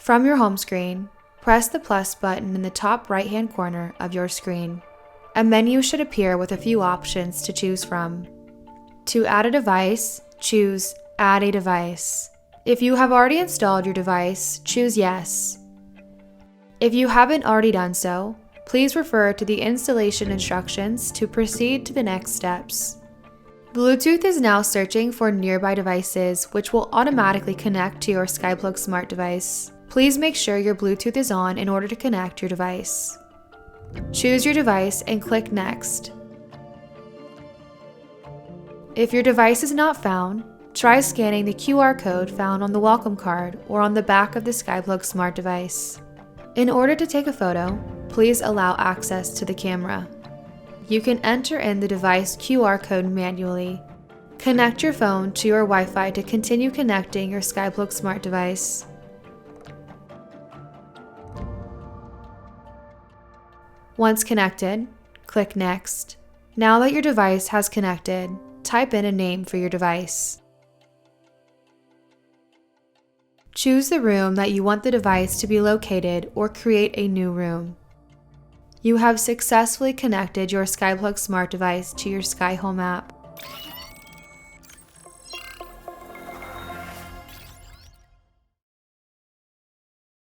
From your home screen, press the plus button in the top right-hand corner of your screen. A menu should appear with a few options to choose from. To add a device, choose Add a Device. If you have already installed your device, choose Yes. If you haven't already done so, please refer to the installation instructions to proceed to the next steps. Bluetooth is now searching for nearby devices, which will automatically connect to your SkyPlug smart device. Please make sure your Bluetooth is on in order to connect your device. Choose your device and click Next. If your device is not found, try scanning the QR code found on the welcome card or on the back of the SkyPlug smart device. In order to take a photo, please allow access to the camera. You can enter in the device QR code manually. Connect your phone to your Wi-Fi to continue connecting your SkyPlug smart device. Once connected, click Next. Now that your device has connected, type in a name for your device. Choose the room that you want the device to be located or create a new room. You have successfully connected your SkyPlug smart device to your SkyHome app.